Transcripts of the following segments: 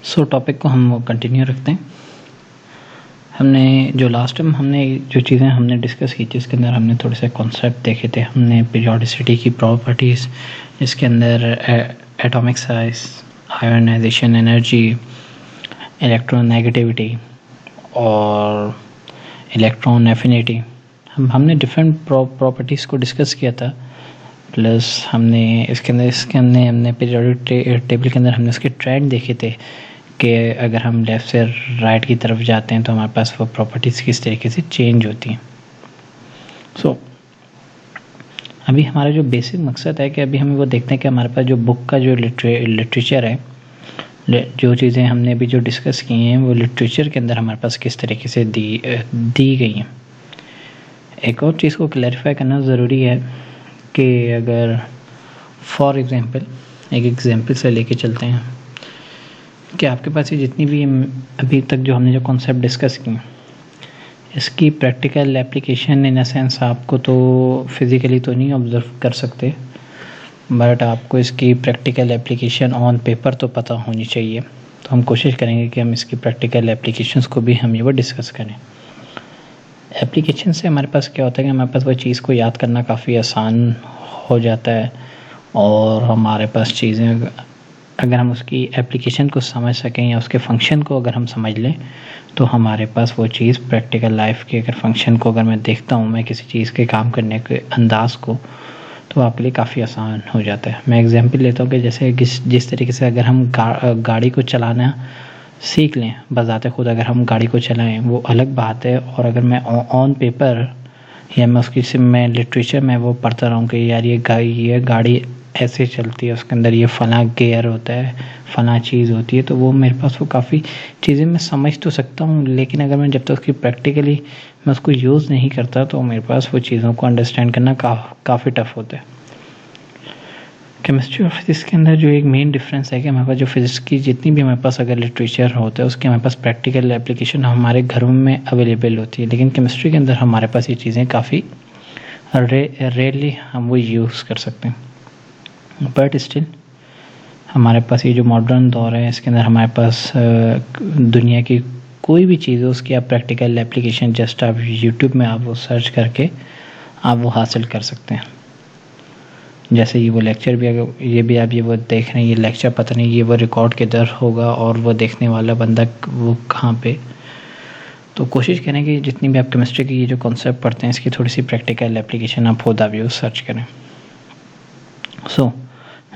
Topic को हम continue रखते हैं। हमने जो लास्ट टाइम जो चीज़ें हमने डिस्कस की थी उसके अंदर हमने थोड़े से कॉन्सेप्ट देखे थे। हमने पीरियोडिसिटी की प्रॉपर्टीज़, जिसके अंदर atomic size, ionization energy, electronegativity और इलेक्ट्रॉन एफिनिटी, हमने डिफरेंट प्रॉपर्टीज़ को डिस्कस किया था। प्लस हमने इसके अंदर हमने पीरियोडिक टेबल के अंदर हमने उसके ट्रेंड देखे थे कि अगर हम लेफ़्ट से राइट की तरफ जाते हैं तो हमारे पास वो प्रॉपर्टीज़ किस तरीके से चेंज होती हैं। अभी हमारा जो बेसिक मकसद है कि अभी हमें वो देखते हैं कि हमारे पास जो बुक का जो लिटरेचर है, जो चीज़ें हमने अभी जो डिस्कस की हैं वो लिटरेचर के अंदर हमारे पास किस तरीके से दी गई हैं। एक और चीज़ को क्लैरिफाई करना ज़रूरी है कि अगर फॉर एग्ज़ाम्पल एक एग्ज़ाम्पल से लेके चलते हैं कि आपके पास ये जितनी भी अभी तक जो हमने जो कॉन्सेप्ट डिस्कस की, इसकी practical application in a sense आपको तो फिज़िकली तो नहीं ऑब्ज़र्व कर सकते, बट आपको इसकी प्रैक्टिकल एप्लीकेशन ऑन पेपर तो पता होनी चाहिए। तो हम कोशिश करेंगे कि हम इसकी प्रैक्टिकल एप्लीकेशंस को भी हम ये वो डिस्कस करें। एप्लीकेशन से हमारे पास क्या होता है कि हमारे पास वो चीज़ को याद करना काफ़ी आसान हो जाता है और हमारे पास चीज़ें अगर हम उसकी एप्लीकेशन को समझ सकें या उसके फंक्शन को अगर हम समझ लें तो हमारे पास वो चीज़ प्रैक्टिकल लाइफ के अगर फंक्शन को अगर मैं देखता हूँ, मैं किसी चीज़ के काम करने के अंदाज़ को, तो आपके लिए काफ़ी आसान हो जाता है। मैं एग्जांपल लेता हूँ कि जैसे जिस तरीके से अगर हम गाड़ी को चलाना सीख लें, बजाते खुद अगर हम गाड़ी को चलाएं वो अलग बात है, और अगर मैं ऑन पेपर या मैं लिटरेचर में वो पढ़ता रहूँ कि यार ये गाड़ी ऐसे चलती है, उसके अंदर ये फ़लाँ गियर होता है, फ़लाँ चीज़ होती है, तो वो मेरे पास वो काफ़ी चीज़ें मैं समझ तो सकता हूँ, लेकिन अगर मैं जब तक उसकी प्रैक्टिकली मैं उसको यूज़ नहीं करता तो मेरे पास वो चीज़ों को अंडरस्टैंड करना काफ़ी टफ होता है। केमिस्ट्री और फिज़िक्स के अंदर जो एक मेन डिफरेंस है कि हमारे पास जो फिज़िक्स की जितनी भी हमारे पास अगर लिटरेचर होता है उसकी हमारे पास प्रैक्टिकल एप्लीकेशन हमारे घरों में अवेलेबल होती है, लेकिन केमिस्ट्री के अंदर हमारे पास ये चीज़ें काफ़ी रेयरली हम वो यूज़ कर सकते हैं। बट स्टिल हमारे पास ये जो मॉडर्न दौर है इसके अंदर हमारे पास दुनिया की कोई भी चीज़ है उसकी आप प्रैक्टिकल एप्लीकेशन जस्ट आप यूट्यूब में आप वो सर्च करके आप वो हासिल कर सकते हैं। जैसे ये वो लेक्चर भी अगर ये भी आप ये वो देख रहे हैं, ये लेक्चर पता नहीं ये वो रिकॉर्ड किधर होगा और वो देखने वाला बंदा वो कहाँ पे। तो कोशिश करें कि जितनी भी आप केमिस्ट्री की ये जो कॉन्सेप्ट पढ़ते हैं इसकी थोड़ी सी प्रैक्टिकल एप्लीकेशन आप खुद आप सर्च करें।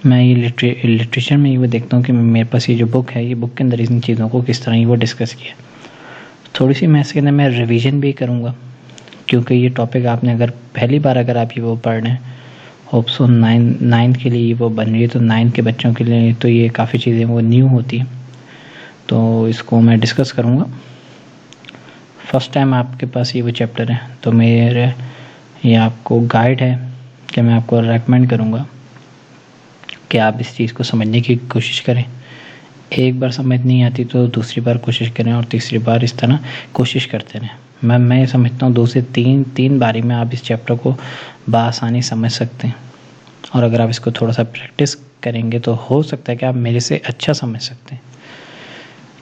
मैं ये लिटरेचर में ये वो देखता हूँ कि मेरे पास ये जो बुक है, ये बुक के अंदर इन चीज़ों को किस तरह ये वो डिस्कस किया। थोड़ी सी मैं इसके अंदर मैं रिवीजन भी करूँगा, क्योंकि ये टॉपिक आपने अगर पहली बार अगर आप ये वो पढ़ रहे हैं, होप सो 9th के लिए वो बन रही है, तो 9th के बच्चों के लिए तो ये काफ़ी चीज़ें वो न्यू होती हैं, तो इसको मैं डिस्कस करूँगा। फर्स्ट टाइम आपके पास ये वो चैप्टर है तो मेरे ये आपको गाइड है कि मैं आपको रेकमेंड करूँगा कि आप इस चीज़ को समझने की कोशिश करें। एक बार समझ नहीं आती तो दूसरी बार कोशिश करें और तीसरी बार इस तरह कोशिश करते रहें। मैं समझता हूँ 2 से 3 बारी में आप इस चैप्टर को बआसानी समझ सकते हैं, और अगर आप इसको थोड़ा सा प्रैक्टिस करेंगे तो हो सकता है कि आप मेरे से अच्छा समझ सकते हैं।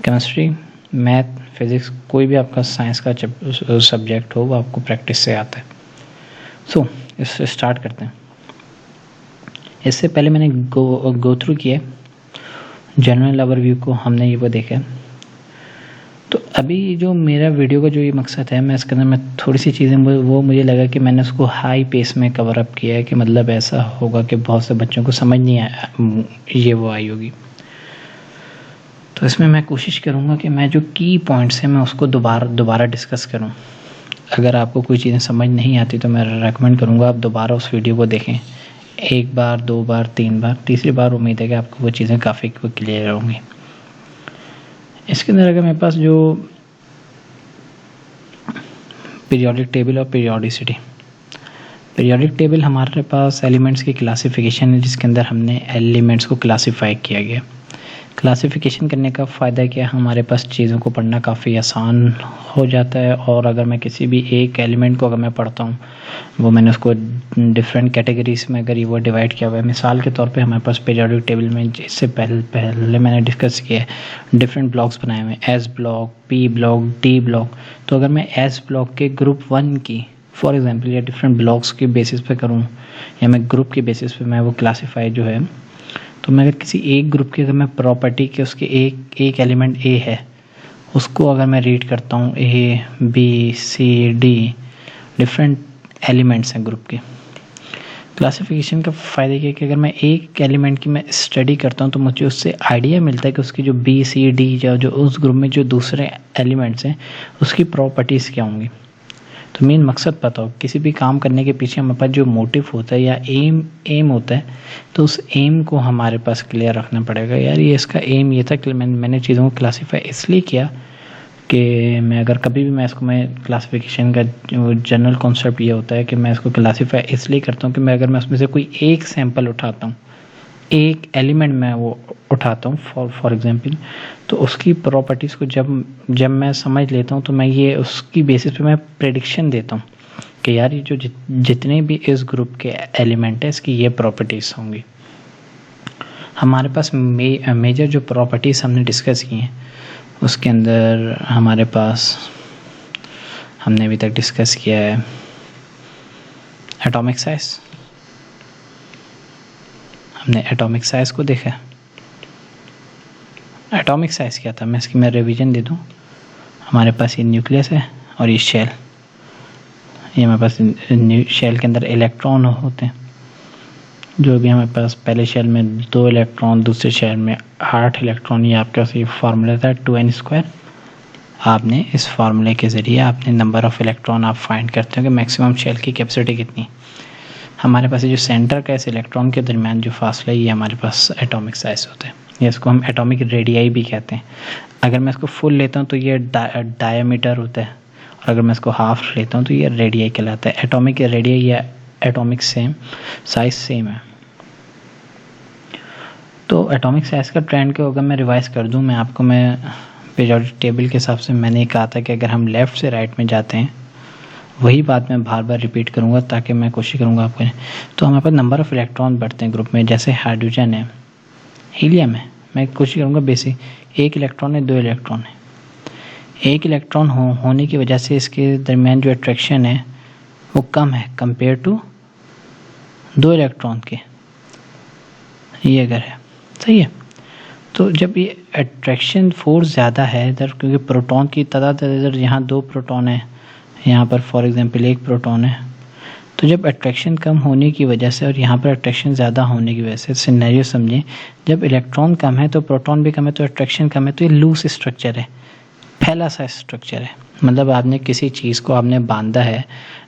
केमिस्ट्री, मैथ, फिज़िक्स, कोई भी आपका साइंस का सब्जेक्ट हो वो आपको प्रैक्टिस से आता है। इससे स्टार्ट करते हैं। इससे पहले मैंने गो थ्रू किया जनरल ओवरव्यू को, हमने ये वो देखा। तो अभी जो मेरा वीडियो का जो ये मकसद है, मैं इसके अंदर मैं थोड़ी सी चीज़ें वो मुझे लगा कि मैंने उसको हाई पेस में कवर अप किया है, कि मतलब ऐसा होगा कि बहुत से बच्चों को समझ नहीं आया ये वो आई होगी। तो इसमें मैं कोशिश करूँगा कि मैं जो की पॉइंट्स हैं मैं उसको दोबारा डिस्कस करूँ। अगर आपको कोई चीज़ें समझ नहीं आती तो मैं रेकमेंड करूँगा आप दोबारा उस वीडियो को देखें, 1 बार, 2 बार, 3 बार, तीसरी बार उम्मीद है कि आपको वो चीज़ें काफ़ी क्लियर होंगी। इसके अंदर अगर मेरे पास जो पीरियोडिक टेबल और पीरियोडिसिटी, पीरियोडिक टेबल हमारे पास एलिमेंट्स की क्लासिफिकेशन है जिसके अंदर हमने एलिमेंट्स को क्लासिफाई किया गया। क्लासिफिकेशन करने का फ़ायदा क्या है, हमारे पास चीज़ों को पढ़ना काफ़ी आसान हो जाता है। और अगर मैं किसी भी एक एलिमेंट को अगर मैं पढ़ता हूँ, वो मैंने उसको डिफरेंट कैटेगरीज में अगर ये वो डिवाइड किया हुआ है, मिसाल के तौर पे हमारे पास पीरियोडिक टेबल में इससे पहले मैंने डिस्कस किया है डिफरेंट ब्लॉक्स बनाए हुए हैं, S block, P block, D block. तो अगर मैं एस ब्लॉक के ग्रुप 1 की फॉर एग्जाम्पल या डिफरेंट ब्लॉक्स के बेसिस पे करूँ, या मैं ग्रुप के बेसिस पे मैं वो क्लासीफाई जो है, तो मैं अगर किसी एक ग्रुप की अगर मैं प्रॉपर्टी के उसके एक एलिमेंट ए है, उसको अगर मैं रीड करता हूँ, A B C D different elements हैं ग्रुप के। क्लासिफिकेशन का फ़ायदा क्या है कि अगर मैं एक एलिमेंट की मैं स्टडी करता हूँ तो मुझे उससे आइडिया मिलता है कि उसकी जो बी सी डी या जो उस ग्रुप में जो दूसरे एलिमेंट्स हैं उसकी प्रॉपर्टीज़ क्या होंगी। तो मेन मकसद पता हो, किसी भी काम करने के पीछे हमारे पास जो मोटिव होता है या एम होता है, तो उस एम को हमारे पास क्लियर रखना पड़ेगा। यार ये इसका एम ये था कि मैंने चीज़ों को क्लासीफाई इसलिए किया कि मैं अगर कभी भी मैं क्लासिफिकेशन का जो जनरल कॉन्सेप्ट ये होता है कि मैं इसको क्लासीफाई इसलिए करता हूँ कि मैं अगर मैं उसमें से कोई एक सैंपल उठाता हूँ, एक एलिमेंट मैं वो उठाता हूँ फॉर एग्जांपल, तो उसकी प्रॉपर्टीज़ को जब मैं समझ लेता हूँ तो मैं ये उसकी बेसिस पे मैं प्रेडिक्शन देता हूँ कि यार ये जो जितने भी इस ग्रुप के एलिमेंट है इसकी ये प्रॉपर्टीज़ होंगी। हमारे पास मेजर जो प्रॉपर्टीज़ हमने डिस्कस की हैं उसके अंदर हमारे पास हमने अभी तक डिस्कस किया है एटॉमिक साइज, हमने एटॉमिक साइज को देखा। एटॉमिक साइज क्या था, मैं इसकी मैं रिवीजन दे दूं। हमारे पास ये न्यूक्लियस है और ये शेल, ये हमारे पास शेल के अंदर इलेक्ट्रॉन होते हैं, जो भी हमारे पास पहले शेल में 2 इलेक्ट्रॉन, दूसरे शेल में 8 इलेक्ट्रॉन। ये आपके पास ये फार्मूला था 2n²। आपने इस फार्मूले के ज़रिए आपने नंबर ऑफ़ इलेक्ट्रॉन आप फाइंड करते हो कि मैक्सिमम शेल की कैपेसिटी कितनी। हमारे पास ये जो सेंटर का इस इलेक्ट्रॉन के दरमियान जो फासला है ये हमारे पास एटॉमिक साइज होता है, या इसको हम एटॉमिक रेडियाई भी कहते हैं। अगर मैं इसको फुल लेता हूँ तो ये डायमीटर होता है, और अगर मैं इसको हाफ लेता हूँ तो ये रेडियाई कहलाता है। एटॉमिक रेडियाई या एटॉमिक साइज सेम है। तो एटॉमिक साइज का ट्रेंड को अगर मैं रिवाइज कर दूँ, मैं पीरियोडिक टेबल के हिसाब से मैंने कहा था कि अगर हम लेफ़्ट से राइट में जाते हैं, वही बात मैं बार बार रिपीट करूँगा ताकि मैं कोशिश करूँगा आपको। तो हमारे पास नंबर ऑफ़ इलेक्ट्रॉन बढ़ते हैं ग्रुप में, जैसे हाइड्रोजन है, हीलियम है। मैं कोशिश करूँगा बेसिक 1 इलेक्ट्रॉन है, 2 इलेक्ट्रॉन है। 1 इलेक्ट्रॉन होने की वजह से इसके दरमियान जो अट्रैक्शन है वो कम है कंपेयर टू 2 इलेक्ट्रॉन के, ये अगर है सही है। तो जब ये अट्रैक्शन फोर्स ज़्यादा है इधर, क्योंकि प्रोटॉन की तादाद इधर, यहाँ 2 प्रोटॉन है, यहाँ पर फॉर एग्जांपल 1 प्रोटॉन है, तो जब अट्रैक्शन कम होने की वजह से और यहाँ पर अट्रैक्शन ज़्यादा होने की वजह से, सिनेरियो समझें, जब इलेक्ट्रॉन कम है तो प्रोटॉन भी कम है तो अट्रैक्शन कम है, तो ये लूज स्ट्रक्चर है, फैला सा स्ट्रक्चर है। मतलब आपने किसी चीज़ को आपने बांधा है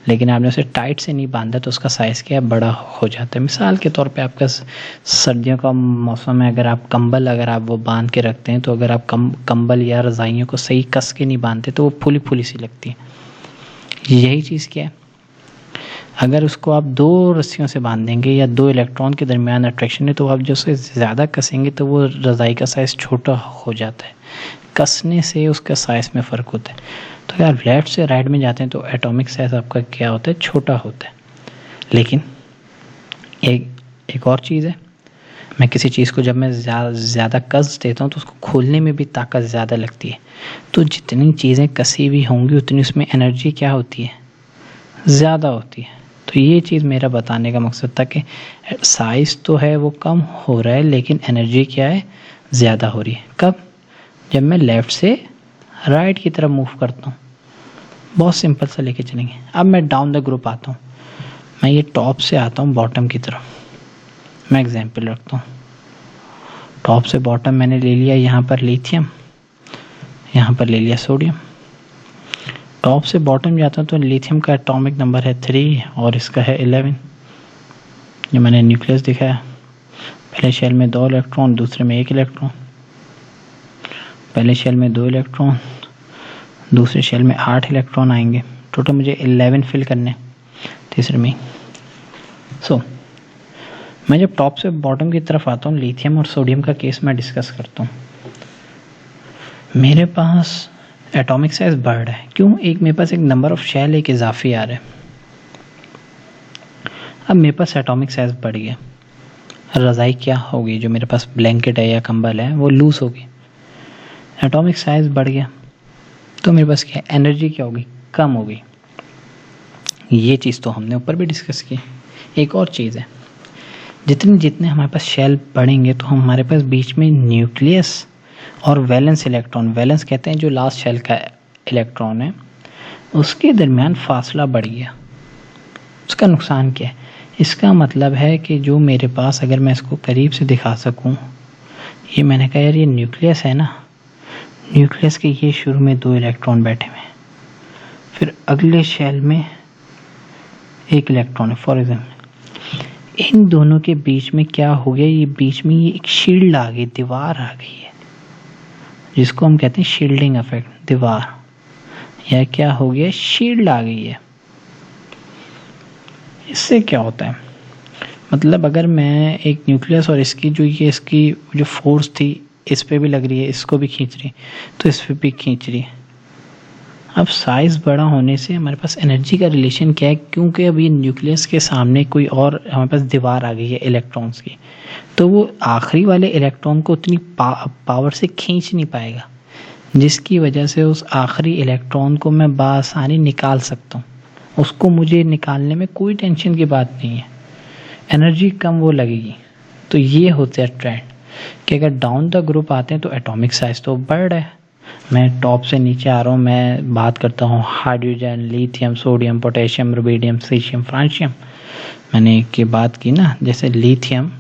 लेकिन आपने उसे टाइट से नहीं बांधा तो उसका साइज़ क्या है, बड़ा हो जाता है। मिसाल के तौर पे आपका सर्दियों का मौसम है, अगर आप कंबल अगर आप वो बांध के रखते हैं, तो अगर आप कंबल या रज़ाइयों को सही कस के नहीं बांधते तो वो फुली फुली सी लगती है। यही चीज़ क्या है, अगर उसको आप 2 रस्सियों से बांध देंगे या 2 इलेक्ट्रॉन के दरमियान अट्रैक्शन है, तो आप जो उसे ज़्यादा कसेंगे तो वो रज़ाई का साइज़ छोटा हो जाता है। कसने से उसका साइज़ में फ़र्क होता है। तो यार लेफ्ट से राइट में जाते हैं तो एटॉमिक साइज़ आपका क्या होता है, छोटा होता है। लेकिन एक और चीज़ है, मैं किसी चीज़ को जब मैं ज़्यादा कस देता हूँ तो उसको खोलने में भी ताकत ज़्यादा लगती है। तो जितनी चीज़ें कसी हुई होंगी उतनी उसमें एनर्जी क्या होती है, ज़्यादा होती है। तो ये चीज़ मेरा बताने का मकसद था कि साइज़ तो है वो कम हो रहा है लेकिन एनर्जी क्या है, ज़्यादा हो रही है। कब, जब मैं लेफ़्ट से राइट की तरफ मूव करता हूँ। बहुत सिंपल सा लेके चलेंगे। अब मैं डाउन द ग्रुप आता हूँ, मैं ये टॉप से आता हूँ बॉटम की तरफ। मैं एग्जांपल रखता हूँ, टॉप से बॉटम मैंने ले लिया, यहाँ पर लिथियम, यहाँ पर ले लिया सोडियम। टॉप से बॉटम जाता हूँ तो लिथियम का एटॉमिक नंबर है 3 और इसका है 11। जो मैंने न्यूक्लियस दिखाया, पहले शेल में 2 इलेक्ट्रॉन, दूसरे में 1 इलेक्ट्रॉन। पहले शेल में 2 इलेक्ट्रॉन, दूसरे शेल में 8 इलेक्ट्रॉन आएंगे। टोटल मुझे 11 फिल करने तीसरे में। मैं जब टॉप से बॉटम की तरफ आता हूँ, लिथियम और सोडियम का केस मैं डिस्कस करता हूँ। मेरे पास एटॉमिक साइज बढ़ रहा है, क्यों? एक मेरे पास एक नंबर ऑफ शेल एक इजाफी आ रहा है। अब मेरे पास एटॉमिक साइज बढ़ गया, रज़ाई क्या होगी, जो मेरे पास ब्लैंकेट है या कंबल है वो लूज होगी। एटॉमिक साइज बढ़ गया तो मेरे पास क्या, एनर्जी क्या होगी, कम होगी। ये चीज़ तो हमने ऊपर भी डिस्कस की। एक और चीज़ है, जितने जितने हमारे पास शेल बढ़ेंगे तो हमारे पास बीच में न्यूक्लियस और वैलेंस इलेक्ट्रॉन, वैलेंस कहते हैं जो लास्ट शेल का इलेक्ट्रॉन है, उसके दरमियान फासला बढ़ गया। उसका नुकसान क्या है? इसका मतलब है कि जो मेरे पास, अगर मैं इसको करीब से दिखा सकूं, ये मैंने कहा यार ये न्यूक्लियस है ना, न्यूक्लियस के ये शुरू में 2 इलेक्ट्रॉन बैठे हुए हैं, फिर अगले शेल में 1 इलेक्ट्रॉन है फॉर एग्जाम्पल, इन दोनों के बीच में क्या हो गया, ये बीच में ये एक शील्ड आ गई, दीवार आ गई है, जिसको हम कहते हैं शील्डिंग इफेक्ट, दीवार, या क्या हो गया, शील्ड आ गई है। इससे क्या होता है, मतलब अगर मैं एक न्यूक्लियस और इसकी जो फोर्स थी इस पे भी लग रही है, इसको भी खींच रही है, तो इस पे भी खींच रही है। अब साइज़ बड़ा होने से हमारे पास एनर्जी का रिलेशन क्या है, क्योंकि अब ये न्यूक्लियस के सामने कोई और हमारे पास दीवार आ गई है इलेक्ट्रॉन्स की, तो वो आखिरी वाले इलेक्ट्रॉन को उतनी पावर से खींच नहीं पाएगा, जिसकी वजह से उस आखिरी इलेक्ट्रॉन को मैं बआसानी निकाल सकता हूँ। उसको मुझे निकालने में कोई टेंशन की बात नहीं है, एनर्जी कम वो लगेगी। तो ये होता है ट्रेंड कि अगर डाउन द ग्रुप आते हैं तो एटॉमिक साइज तो बढ़ रहा है। मैं टॉप से नीचे आ रहा हूँ, मैं बात करता हूँ hydrogen, lithium, sodium, potassium, rubidium, caesium, francium. मैंने एक की बात की ना, जैसे लिथियम,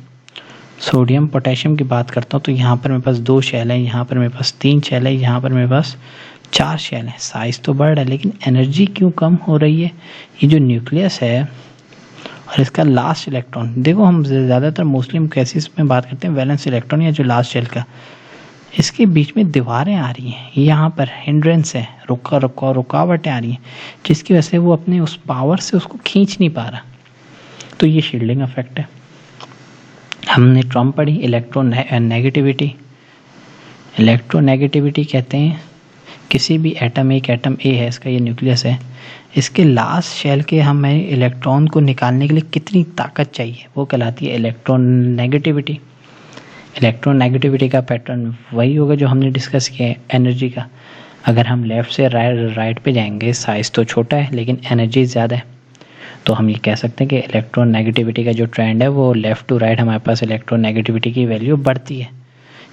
सोडियम, पोटेशियम की बात करता हूँ तो यहाँ पर मेरे पास 2 शेल है, यहाँ पर मेरे पास 3 शेल है, यहाँ पर मेरे पास 4 शेल है। साइज तो बढ़ रहा है लेकिन एनर्जी क्यों कम हो रही है? ये जो न्यूक्लियस है और इसका लास्ट इलेक्ट्रॉन, देखो हम ज़्यादातर मुस्लिम केसेस में बात करते हैं वैलेंस इलेक्ट्रॉन या जो लास्ट शेल का, इसके बीच में दीवारें आ रही हैं, यहाँ पर हिंड्रेंस है, रुकावटें आ रही हैं, जिसकी वजह से वो अपने उस पावर से उसको खींच नहीं पा रहा। तो ये शील्डिंग इफेक्ट है। हमने टर्म पढ़ी इलेक्ट्रोनेगेटिविटी। इलेक्ट्रोनेगेटिविटी कहते हैं किसी भी एटम, एक एटम ए है, इसका ये न्यूक्लियस है, इसके लास्ट शेल के हमें इलेक्ट्रॉन को निकालने के लिए कितनी ताकत चाहिए, वो कहलाती है इलेक्ट्रोनेगेटिविटी। इलेक्ट्रोनेगेटिविटी का पैटर्न वही होगा जो हमने डिस्कस किया है एनर्जी का। अगर हम लेफ़्ट से राइट पे जाएंगे, साइज़ तो छोटा है लेकिन एनर्जी ज़्यादा है, तो हम ये कह सकते हैं कि इलेक्ट्रोनेगेटिविटी का जो ट्रेंड है वो लेफ़्ट टू राइट हमारे पास इलेक्ट्रोनेगेटिविटी की वैल्यू बढ़ती है।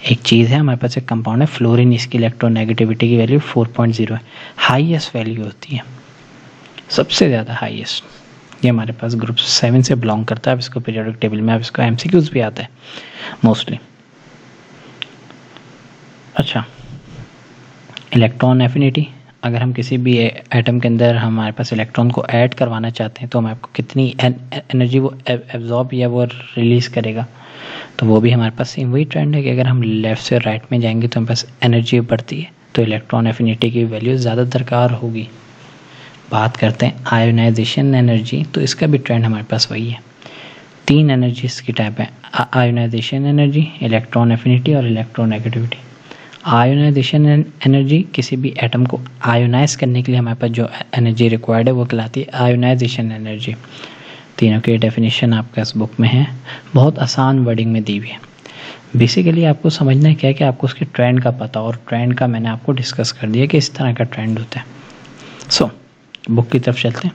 एक चीज़ है, हमारे पास एक कंपाउंड है फ्लोरीन, इसकी इलेक्ट्रोनेगेटिविटी की वैल्यू 4.0 है, हाईएस्ट वैल्यू होती है, सबसे ज़्यादा हाईएस्ट। ये हमारे पास ग्रुप 7 से बिलोंग करता है। अब इसको पीरियोडिक टेबल में, अब इसको एमसीक्यूज भी आता है मोस्टली। अच्छा, इलेक्ट्रॉन एफिनिटी, अगर हम किसी भी एटम के अंदर हमारे पास इलेक्ट्रॉन को ऐड करवाना चाहते हैं तो हम आपको कितनी एनर्जी वो एब्जॉर्ब या वो रिलीज़ करेगा, तो वो भी हमारे पास सेम वही ट्रेंड है कि अगर हम लेफ़्ट से राइट में जाएंगे तो हमारे पास एनर्जी बढ़ती है, तो इलेक्ट्रॉन एफिनिटी की वैल्यू ज़्यादा दरकार होगी। बात करते हैं आयोनाइजेशन एनर्जी, तो इसका भी ट्रेंड हमारे पास वही है। 3 एनर्जीज की टाइप है, आयोनाइजेशन एनर्जी, इलेक्ट्रॉन एफिनिटी और इलेक्ट्रोनेगेटिविटी। आयोनाइजेशन एनर्जी, किसी भी एटम को आयोनाइज करने के लिए हमारे पास जो एनर्जी रिक्वायर्ड है वो कहलाती है आयोनाइजेशन एनर्जी। तीनों की डेफिनेशन आपके इस बुक में है, बहुत आसान वर्डिंग में दी हुई है। बेसिकली आपको समझना है क्या है कि आपको उसके ट्रेंड का पता, और ट्रेंड का मैंने आपको डिस्कस कर दिया कि इस तरह का ट्रेंड होता है। सो बुक की तरफ चलते हैं।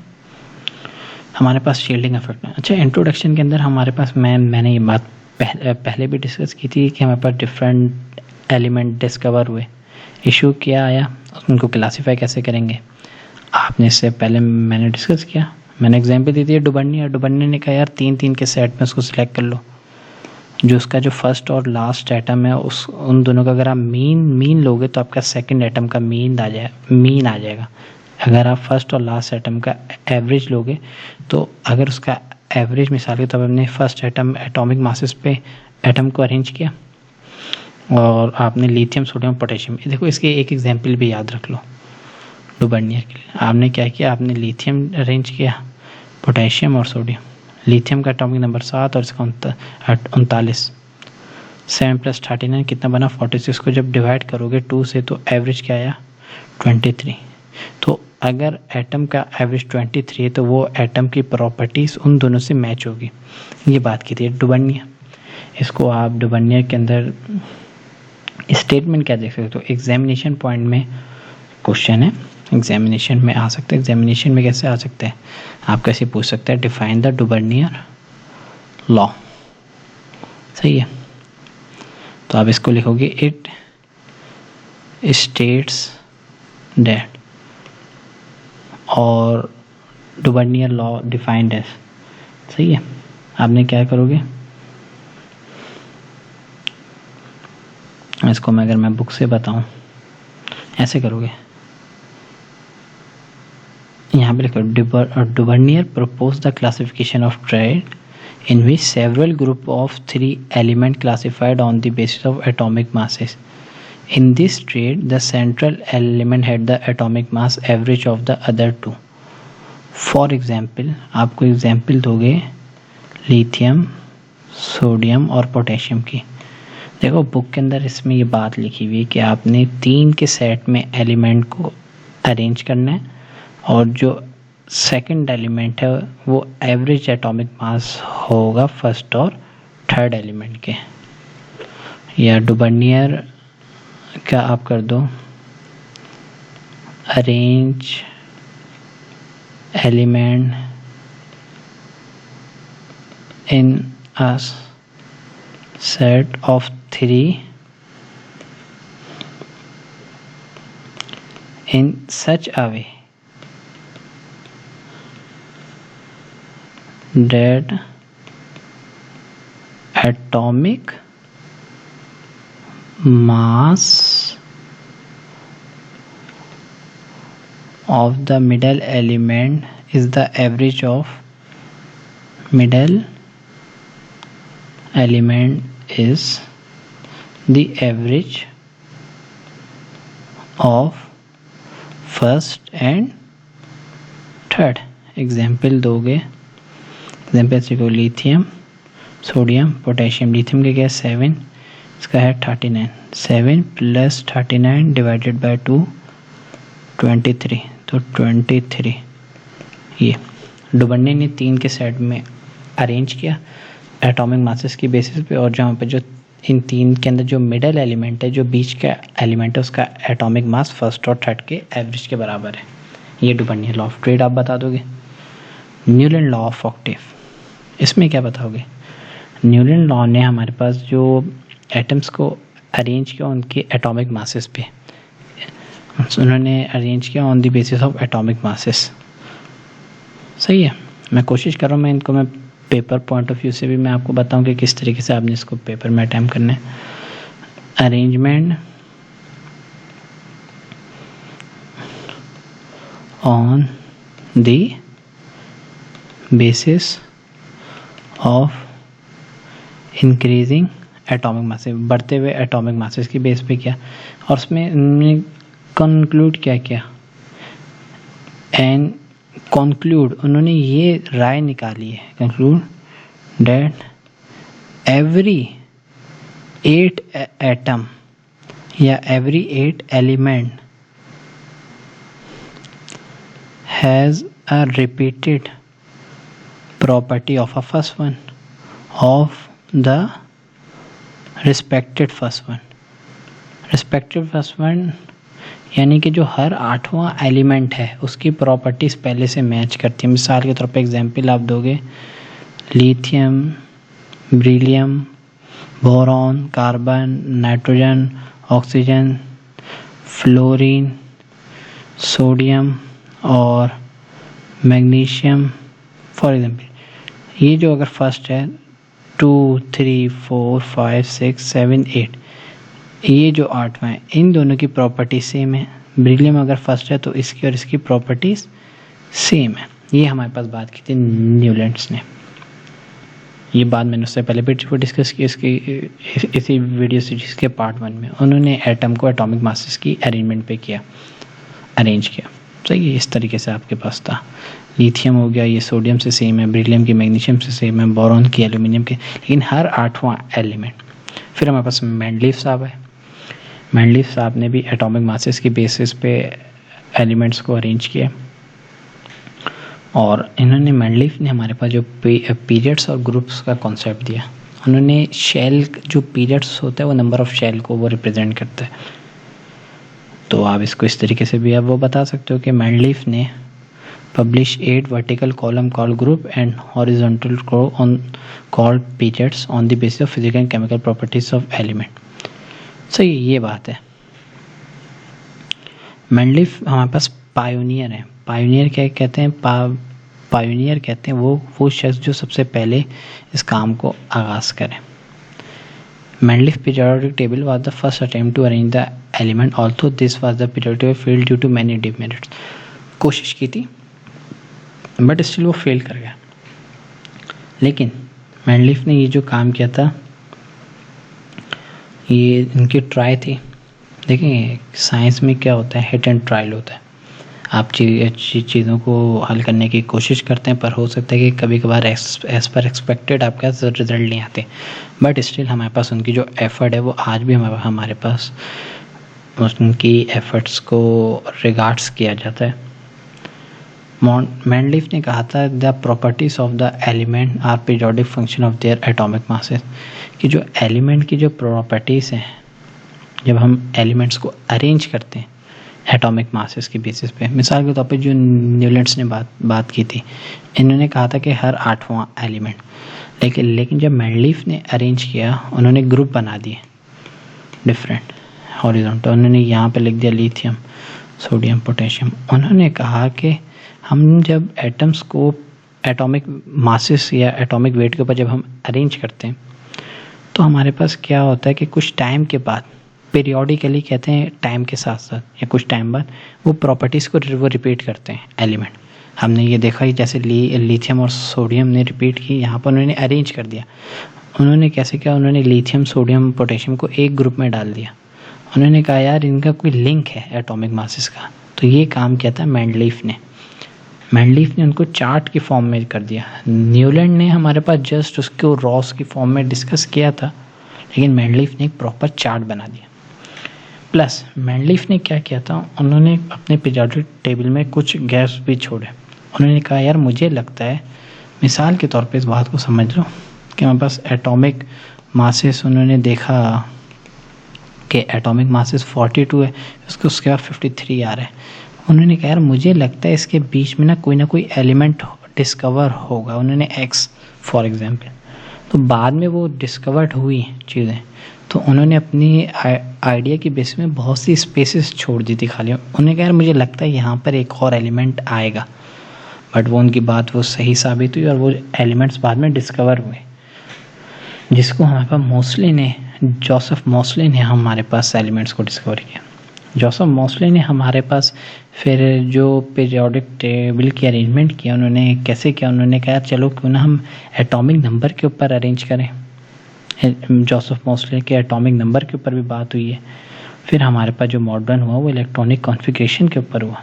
हमारे पास शील्डिंग इफेक्ट है। अच्छा, इंट्रोडक्शन के अंदर हमारे पास मैंने ये बात पहले भी डिस्कस की थी कि हमारे पास डिफरेंट एलिमेंट डिस्कवर हुए, इशू क्या आया, उनको क्लासीफाई कैसे करेंगे। आपने इससे पहले मैंने डिस्कस किया, मैंने एग्जांपल दी थी डुबन्नी ने कहा यार 3-3 के सेट में उसको सिलेक्ट कर लो, जो उसका जो फर्स्ट और लास्ट एटम है उन दोनों का अगर आप मीन लोगे तो आपका सेकंड एटम का मीन आ जाएगा। अगर आप फर्स्ट और लास्ट एटम का एवरेज लोगे तो अगर उसका एवरेज मिसाल के तब हमने फर्स्ट एटम एटॉमिक मासेस पे एटम को अरेंज किया और आपने लिथियम, सोडियम, पोटेशियम, देखो इसके एक एग्जांपल भी याद रख लो डुबर्नियर के लिए। आपने क्या किया, आपने लिथियम अरेंज किया, पोटेशियम और सोडियम। लिथियम का एटॉमिक नंबर 7 और इसका 39, 7 + 39 कितना बना 46 को जब डिवाइड करोगे 2 से तो एवरेज क्या आया 23। तो अगर एटम का एवरेज 23 है तो वो एटम की प्रॉपर्टीज़ उन दोनों से मैच होगी। ये बात की थी डुबर्नियर। इसको आप डुबर्नियर के अंदर स्टेटमेंट क्या देख सकते हो, तो एग्जामिनेशन पॉइंट में क्वेश्चन है, एग्जामिनेशन में आ सकता है। एग्जामिनेशन में कैसे आ सकता है, आप कैसे पूछ सकते हैं डिफाइन द डुबर्नियर लॉ। सही है, तो आप इसको लिखोगे इट स्टेट्स दैट, और डुबर्नियर लॉ डिफाइंड एज। सही है, आपने क्या करोगे, इसको मैं अगर मैं बुक से बताऊं ऐसे करोगे, यहाँ पे लिखो डुबर्नियर propose the classification of trade in which several group of 3 element classified on the basis of atomic masses. In this trade, the central element had the atomic mass average of the other two. For example, आपको example दोगे lithium, sodium और potassium की। देखो book के अंदर इसमें ये बात लिखी हुई है कि आपने 3 के सेट में एलिमेंट को अरेंज करना है और जो सेकंड एलिमेंट है वो एवरेज एटॉमिक मास होगा फर्स्ट और थर्ड एलिमेंट के। या डुबर्नियर का आप कर दो arrange element in a set of 3 in such a way that atomic mass of the middle element is the average of middle element is the average of first and third. Example दोगे, example सीखो lithium, sodium, potassium. Lithium का क्या है 7, इसका है 39। 7 + 39 divided by 2 23, तो 23। ये डुबर्नियर ने 3 के सेट में अरेंज किया एटॉमिक मासेस की बेसिस पे, और जहाँ पे जो इन 3 के अंदर जो मिडल एलिमेंट है, जो बीच का एलिमेंट है, उसका एटॉमिक मास फर्स्ट और थर्ड के एवरेज के बराबर है। ये डुबर्नियर लॉ ऑफ ट्रेड आप बता दोगे। न्यूलैंड लॉ ऑफ ऑक्टेव, इसमें क्या बताओगे, न्यूलैंड लॉ ने हमारे पास जो एटम्स को अरेंज किया उनके एटॉमिक मासेस पे, उन्होंने अरेंज किया on the basis of atomic masses. सही है, मैं कोशिश कर रहा हूँ मैं इनको मैं पेपर पॉइंट ऑफ व्यू से भी मैं आपको बताऊं कि किस तरीके से आपने इसको पेपर में अटेम्प्ट करना है। Arrangement on the basis of increasing atomic masses, बढ़ते हुए एटॉमिक मासेस की बेस पे किया, और उसमें कंक्लूड क्या किया, एंड कंक्लूड उन्होंने ये राय निकाली है, कंक्लूड डेट एवरी 8 एटम या every 8 element has a repeated property of a first one of the respected first one. Respected first one यानी कि जो हर 8वां एलिमेंट है उसकी प्रॉपर्टीज़ पहले से मैच करती है। मिसाल के तौर पे एग्जांपल आप दोगे lithium, beryllium, boron, carbon, nitrogen, oxygen, fluorine, sodium और मैग्नीशियम फॉर एग्जांपल। ये जो अगर फर्स्ट है 2, 3, 4, 5, 6, 7, 8, ये जो 8वां है इन दोनों की प्रॉपर्टी सेम है। बेरिलियम अगर फर्स्ट है तो इसकी और इसकी प्रॉपर्टीज सेम है। ये हमारे पास बात की थी न्यूलैंड्स ने। ये बात मैंने उससे पहले भी डिस्कस की इसकी इसी वीडियो सीरीज के पार्ट 1 में। उन्होंने एटम को एटॉमिक मासेस की अरेंजमेंट पे किया, अरेंज किया। सही है, इस तरीके से आपके पास था। लिथियम हो गया, ये सोडियम से सेम है, बेरिलियम की मैग्नीशियम से सेम है, बोरॉन की एल्यूमिनियम के, लेकिन हर 8वां एलिमेंट। फिर हमारे पास मेंडलीफ साहब है। मेंडलीफ साहब ने भी एटॉमिक मासेस की बेसिस पे एलिमेंट्स को अरेंज किया, और इन्होंने मेंडलीफ ने हमारे पास जो पीरियड्स और ग्रुप्स का कॉन्सेप्ट दिया। उन्होंने शेल जो पीरियड्स होता है वो नंबर ऑफ शेल को वो रिप्रेजेंट करता है। तो आप इसको इस तरीके से भी आप वो बता सकते हो कि मेंडलीफ ने publish 8 vertical column called group and horizontal row on called periods on the basis of physical and chemical properties of element। सो ये बात है। मेंडलीफ हमारे पास पायोनियर है। पायोनियर क्या कहते हैं? पायोनियर कहते हैं वो शख्स जो सबसे पहले इस काम को आगाज़ करे। Mendeleev periodic table was the first attempt to arrange the element, although this was the periodic table failed due to many demerits। कोशिश की थी बट स्टिल वो फेल कर गया। लेकिन मेंडलीफ ने ये जो काम किया था, ये इनकी ट्राई थी। देखिए साइंस में क्या होता है, हिट एंड ट्रायल होता है। आप चीज़ों को हल करने की कोशिश करते हैं, पर हो सकता है कि कभी कभार एज पर एक्सपेक्टेड आपका रिजल्ट नहीं आते, बट स्टिल हमारे पास उनकी जो एफर्ट है वो आज भी हमारे पास उनकी एफर्ट्स को रिगार्ड्स किया जाता है। मेंडलीफ ने कहा था the properties of the element are periodic function of their atomic masses, कि जो एलिमेंट की जो प्रॉपर्टीज़ हैं, जब हम एलिमेंट्स को अरेंज करते हैं एटॉमिक मासेस की बेसिस पे, मिसाल के तौर पे जो न्यूलैंड्स ने बात की थी, इन्होंने कहा था कि हर 8वां एलिमेंट, लेकिन जब मेंडलीफ ने अरेंज किया, उन्होंने ग्रुप बना दिए डिफरेंट हॉरिजॉन्टल। उन्होंने यहाँ पे लिख दिया लिथियम, सोडियम, पोटेशियम। उन्होंने कहा कि हम जब एटम्स को एटॉमिक मासेस या एटॉमिक वेट के ऊपर जब हम अरेंज करते हैं, तो हमारे पास क्या होता है कि कुछ टाइम के बाद, पीरियोडिकली कहते हैं टाइम के साथ साथ या कुछ टाइम बाद, वो प्रॉपर्टीज़ को वो रिपीट करते हैं एलिमेंट। हमने ये देखा ही जैसे लिथियम और सोडियम ने रिपीट की, यहाँ पर उन्होंने अरेंज कर दिया। उन्होंने कैसे किया? उन्होंने लिथियम, सोडियम, पोटेशियम को एक ग्रुप में डाल दिया। उन्होंने कहा यार इनका कोई लिंक है एटॉमिक मासेस का। तो ये काम किया था मेंडलीफ ने उनको चार्ट की फॉर्म में कर दिया। न्यूलैंड ने हमारे पास जस्ट उसको रॉस की फॉर्म में डिस्कस किया था, लेकिन मेंडलीफ ने एक प्रॉपर चार्ट बना दिया। प्लस मेंडलीफ ने क्या किया था, उन्होंने अपने पीरियोडिक टेबल में कुछ गैप्स भी छोड़े। उन्होंने कहा यार मुझे लगता है, मिसाल के तौर पे इस बात को समझ लो कि हमारे पास एटॉमिक मासेस, उन्होंने देखा कि एटॉमिक मासेस 42 है, उसके बाद 53 आ रहा है। उन्होंने कहा यार मुझे लगता है इसके बीच में ना कोई एलिमेंट डिस्कवर होगा। उन्होंने एक्स फॉर एग्जांपल, तो बाद में वो डिस्कवर्ड हुई चीज़ें, तो उन्होंने अपनी आइडिया की बेस में बहुत सी स्पेसेस छोड़ दी थी खाली। उन्होंने कहा यार मुझे लगता है यहाँ पर एक और एलिमेंट आएगा, बट वो उनकी बात वो सही साबित हुई और वो एलिमेंट्स बाद में डिस्कवर हुए, जिसको हमारे पास जोसेफ मोस्ले ने हमारे पास एलिमेंट्स को डिस्कवर किया। जोसेफ मोस्ले ने हमारे पास फिर जो पीरियोडिक टेबल की अरेंजमेंट किया, उन्होंने कैसे किया? उन्होंने कहा चलो क्यों ना हम एटॉमिक नंबर के ऊपर अरेंज करें। जोसेफ मोस्ले के एटॉमिक नंबर के ऊपर भी बात हुई है। फिर हमारे पास जो मॉडर्न हुआ वो इलेक्ट्रॉनिक कॉन्फ़िगरेशन के ऊपर हुआ।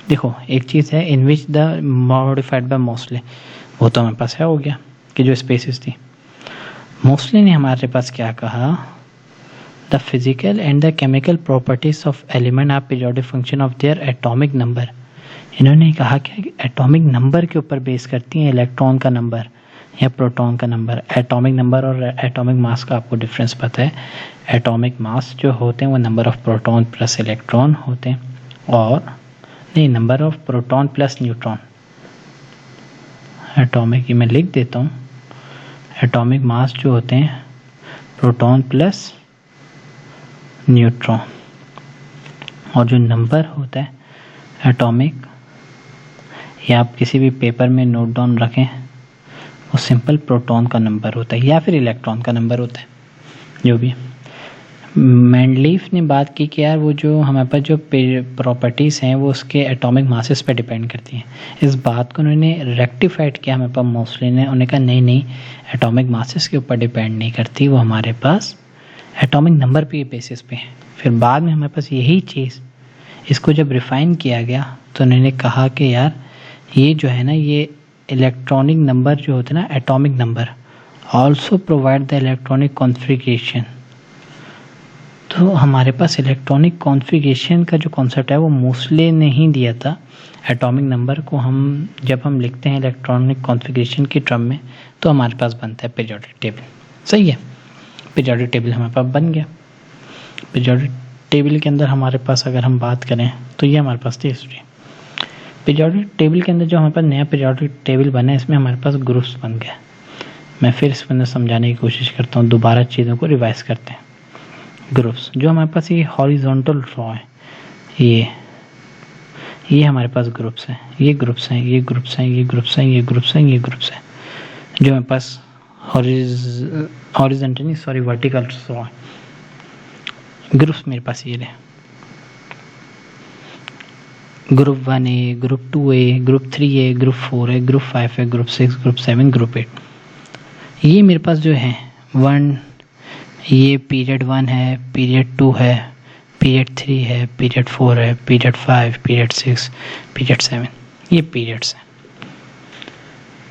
देखो एक चीज़ है in which the modified by Mosley, वो तो हमारे पास है हो गया कि जो स्पेसिस थी। मोस्ले ने हमारे पास क्या कहा? The physical and the chemical properties of element are periodic function of their atomic number. इन्होंने कहा कि एटॉमिक नंबर के ऊपर बेस करती हैं, इलेक्ट्रॉन का नंबर या प्रोटॉन का नंबर। एटॉमिक नंबर और एटॉमिक मास का आपको डिफरेंस पता है। एटॉमिक मास जो होते हैं वो number of proton plus electron होते हैं, और नहीं, number of proton plus neutron. Atomic, ये मैं लिख देता हूँ, एटॉमिक मास जो होते हैं प्रोटॉन प्लस न्यूट्रॉन, और जो नंबर होता है एटॉमिक, या आप किसी भी पेपर में नोट डाउन रखें, वो सिंपल प्रोटॉन का नंबर होता है या फिर इलेक्ट्रॉन का नंबर होता है, जो भी। मेंडलीफ ने बात की कि यार वो जो हमारे पास जो प्रॉपर्टीज़ हैं वो उसके एटॉमिक मासेस पे डिपेंड करती हैं। इस बात को उन्होंने रेक्टिफाइड किया हमारे पास मोस्टली ने। उन्होंने कहा नहीं, एटॉमिक मासेस के ऊपर डिपेंड नहीं करती, वो हमारे पास एटॉमिक नंबर पे बेसिस पे है। फिर बाद में हमारे पास यही चीज़, इसको जब रिफाइन किया गया तो उन्होंने कहा कि यार ये जो है ना, ये इलेक्ट्रॉनिक नंबर जो होते हैं ना, atomic number also provide the electronic configuration तो हमारे पास इलेक्ट्रॉनिक कॉन्फ़िगरेशन का जो कॉन्सेप्ट है वो मोस्टली नहीं दिया था। एटॉमिक नंबर को हम जब हम लिखते हैं इलेक्ट्रॉनिक कॉन्फ़िगरेशन की टर्म में तो हमारे पास बनता है पीरियोडिक टेबल। सही है, पीरियोडिक टेबल हमारे पास बन गया। पीरियोडिक टेबल के अंदर हमारे पास अगर हम बात करें तो ये हमारे पास थी हिस्ट्री। पीरियोडिक टेबल के अंदर जो हमारे पास नया पीरियोडिक टेबल बना है इसमें हमारे पास ग्रुप्स बन गए। मैं फिर इसके अंदर समझाने की कोशिश करता हूँ, दोबारा चीज़ों को रिवाइज करते हैं। ग्रुप्स जो हमारे पास ये हॉरिजॉन्टल ड्रॉ है, ये हमारे पास ग्रुप्स हैं, ये ग्रुप्स हैं, ये ग्रुप्स हैं, ये ग्रुप्स हैं, ये ग्रुप्स हैं, ये ग्रुप्स हैं, जो हमारे पास हॉरिजॉन्टली वर्टिकल ड्रॉ है। ग्रुप्स मेरे पास ये रहे, group 1A, group 2A, group 3A, group 4A, group 5A, group 6, group 7, group 8। ये मेरे पास जो है 1, ये पीरियड 1 है, पीरियड 2 है, पीरियड 3 है, पीरियड 4 है, पीरियड 5, पीरियड 6, पीरियड 7, ये पीरियड्स हैं।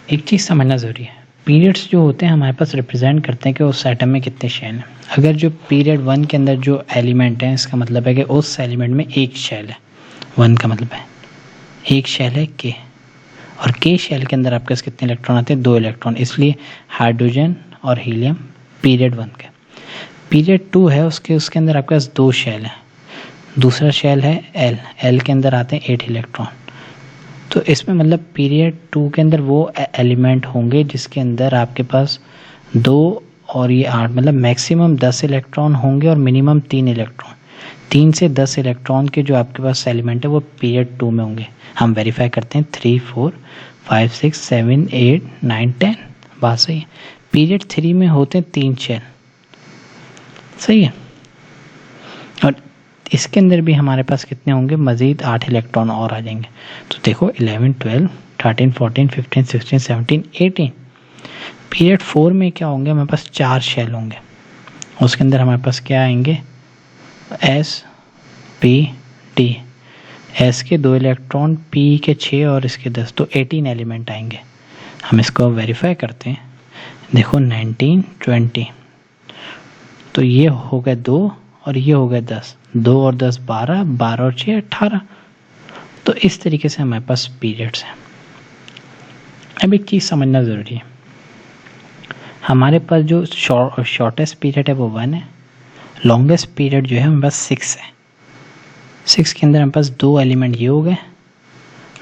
एक चीज़ समझना ज़रूरी है, पीरियड्स जो होते हैं हमारे पास रिप्रेजेंट करते हैं कि उस एटम में कितने शेल हैं। अगर जो पीरियड 1 के अंदर जो एलिमेंट है इसका मतलब है कि उस एलिमेंट में एक शेल है। 1 का मतलब है एक शेल है K, और K शेल के अंदर आपके पास कितने इलेक्ट्रॉन आते हैं? 2 इलेक्ट्रॉन। इसलिए हाइड्रोजन और हीलियम पीरियड 1 का। पीरियड 2 है उसके अंदर आपके पास 2 शेल है। दूसरा शेल है L के अंदर आते हैं 8 इलेक्ट्रॉन। तो इसमें मतलब पीरियड 2 के अंदर वो एलिमेंट होंगे जिसके अंदर आपके पास 2 और ये 8 मतलब मैक्सिमम 10 इलेक्ट्रॉन होंगे और मिनिमम 3 इलेक्ट्रॉन। 3 से 10 इलेक्ट्रॉन के जो आपके पास एलिमेंट है वो पीरियड 2 में होंगे। हम वेरीफाई करते हैं 3, 4, 5, 6, 7, 8, 9, 10, बात सही है। पीरियड 3 में होते हैं 3 शेल, सही है। और इसके अंदर भी हमारे पास कितने होंगे? मज़ीद 8 इलेक्ट्रॉन और आ जाएंगे। तो देखो 11, 12, 13, 14, 15, 16, 17, 18। पीरियड 4 में क्या होंगे? हमारे पास 4 शेल होंगे। उसके अंदर हमारे पास क्या आएंगे? S, P, D। S के 2 इलेक्ट्रॉन, P के 6 और इसके 10, तो 18 एलिमेंट आएंगे। हम इसको वेरीफाई करते हैं। देखो 19, 20, तो ये हो गए 2 और ये हो गए 10। 2 और 10 12, 12 और 6 18। तो इस तरीके से हमारे पास पीरियड्स हैं। अब एक चीज़ समझना ज़रूरी है, हमारे पास जो शॉर्टेस्ट पीरियड है वो 1 है। लॉन्गेस्ट पीरियड जो है हमारे पास 6 है। 6 के अंदर हमारे पास 2 एलिमेंट ये हो गए,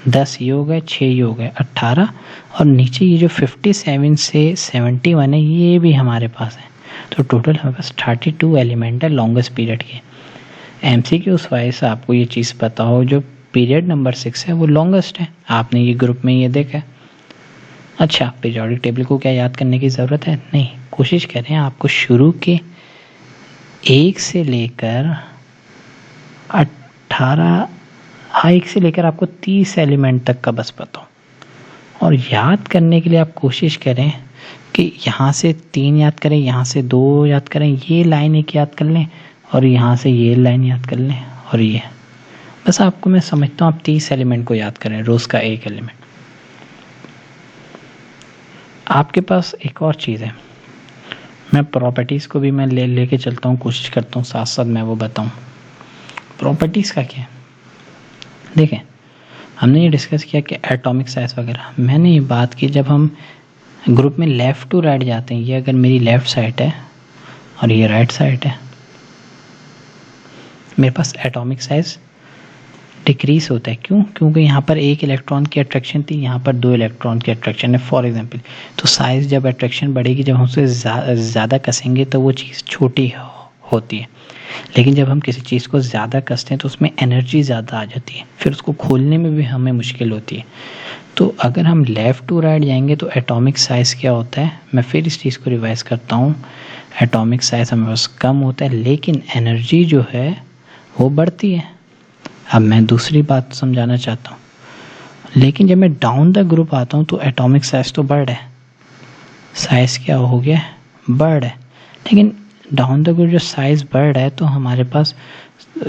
10 ये हो गए, 6 ये हो गए, 18। और नीचे ये जो 57 से 71 है ये भी हमारे पास है। तो टोटल हमारे पास 32 एलिमेंट है लॉन्गेस्ट पीरियड के। MCQ वाइज आपको ये चीज़ पता हो, जो पीरियड नंबर 6 है वो लॉन्गेस्ट है। आपने ये ग्रुप में ये देखा। अच्छा, पीरियोडिक टेबल को क्या याद करने की ज़रूरत है? नहीं, कोशिश करें आपको शुरू के 1 से लेकर 18, 1 से लेकर आपको 30 एलिमेंट तक का बस पता हो। और याद करने के लिए आप कोशिश करें कि यहाँ से 3 याद करें, यहाँ से 2 याद करें, ये लाइन एक याद कर लें और यहाँ से ये लाइन याद कर लें, और ये बस आपको मैं समझता हूँ आप 30 एलिमेंट को याद करें, रोज़ का एक एलिमेंट। आपके पास एक और चीज़ है, मैं प्रॉपर्टीज़ को भी मैं लेके चलता हूँ, कोशिश करता हूँ साथ साथ मैं वो बताऊँ। प्रॉपर्टीज़ का क्या है? देखें, हमने ये डिस्कस किया कि एटॉमिक साइज वगैरह। मैंने ये बात की जब हम ग्रुप में लेफ़्ट टू राइट जाते हैं, ये अगर मेरी लेफ़्ट साइड है और ये राइट साइड है, मेरे पास एटॉमिक साइज डिक्रीज होता है। क्यों? क्योंकि यहाँ पर 1 इलेक्ट्रॉन की अट्रैक्शन थी, यहाँ पर 2 इलेक्ट्रॉन की अट्रैक्शन है फॉर एग्जांपल। तो साइज़ जब अट्रैक्शन बढ़ेगी, जब हम उसे ज़्यादा कसेंगे तो वो चीज़ छोटी होती है। लेकिन जब हम किसी चीज़ को ज़्यादा कसते हैं तो उसमें एनर्जी ज़्यादा आ जाती है, फिर उसको खोलने में भी हमें मुश्किल होती है। तो अगर हम लेफ़्ट टू राइट जाएंगे तो एटॉमिक साइज़ क्या होता है? मैं फिर इस चीज़ को रिवाइज़ करता हूँ। एटॉमिक साइज़ हमें बस कम होता है, लेकिन एनर्जी जो है वो बढ़ती है। अब मैं दूसरी बात समझाना चाहता हूँ, लेकिन जब मैं डाउन द ग्रुप आता हूँ तो एटॉमिक साइज़ तो बढ़ है, साइज़ क्या हो गया? बढ़ है। लेकिन डाउन द ग्रुप जो साइज़ बढ़ रहा है तो हमारे पास